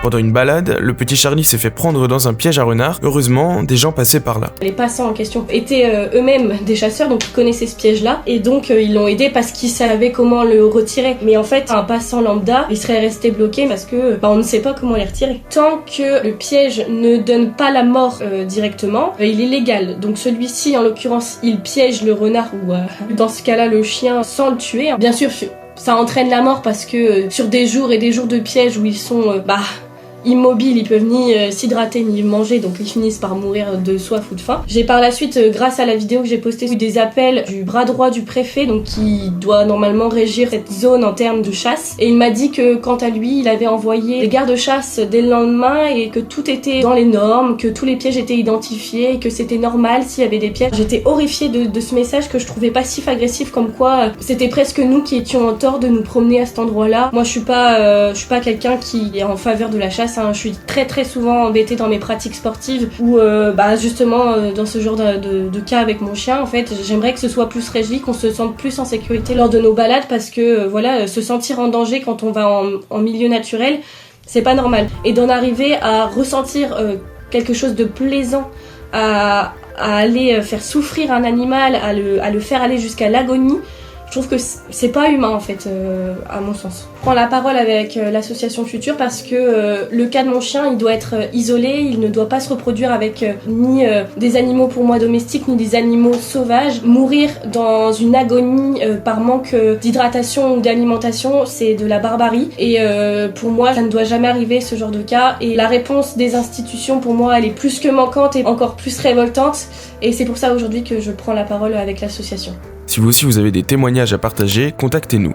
Pendant une balade, le petit Charlie s'est fait prendre dans un piège à renard. Heureusement, des gens passaient par là. Les passants en question étaient eux-mêmes des chasseurs, donc ils connaissaient ce piège-là, et donc ils l'ont aidé parce qu'ils savaient comment le retirer. Mais en fait, un passant lambda, il serait resté bloqué parce que on ne sait pas comment les retirer. Tant que le piège ne donne pas la mort directement, il est légal. Donc celui-ci, en l'occurrence, il piège le renard ou dans ce cas-là le chien sans le tuer. Bien sûr, ça entraîne la mort parce que sur des jours et des jours de piège où ils sont immobiles, ils peuvent ni s'hydrater ni manger, donc ils finissent par mourir de soif ou de faim. J'ai par la suite, grâce à la vidéo que j'ai postée, eu des appels du bras droit du préfet, donc qui doit normalement régir cette zone en termes de chasse, et il m'a dit que quant à lui, il avait envoyé des gardes-chasse dès le lendemain et que tout était dans les normes, que tous les pièges étaient identifiés et que c'était normal s'il y avait des pièges. J'étais horrifiée de ce message que je trouvais passif-agressif, comme quoi c'était presque nous qui étions en tort de nous promener à cet endroit-là. Moi, je suis pas quelqu'un qui est en faveur de la chasse. Je suis très souvent embêtée dans mes pratiques sportives où justement dans ce genre de cas avec mon chien, en fait, j'aimerais que ce soit plus régi, qu'on se sente plus en sécurité lors de nos balades parce que se sentir en danger quand on va en milieu naturel, c'est pas normal. Et d'en arriver à ressentir quelque chose de plaisant, à aller faire souffrir un animal, à le faire aller jusqu'à l'agonie, je trouve que c'est pas humain en fait, à mon sens. Je prends la parole avec l'association Futur parce que le cas de mon chien, il doit être isolé, il ne doit pas se reproduire avec ni des animaux pour moi domestiques, ni des animaux sauvages. Mourir dans une agonie par manque d'hydratation ou d'alimentation, c'est de la barbarie. Et pour moi, ça ne doit jamais arriver ce genre de cas. Et la réponse des institutions, pour moi, elle est plus que manquante et encore plus révoltante. Et c'est pour ça aujourd'hui que je prends la parole avec l'association. Si vous aussi vous avez des témoignages à partager, contactez-nous.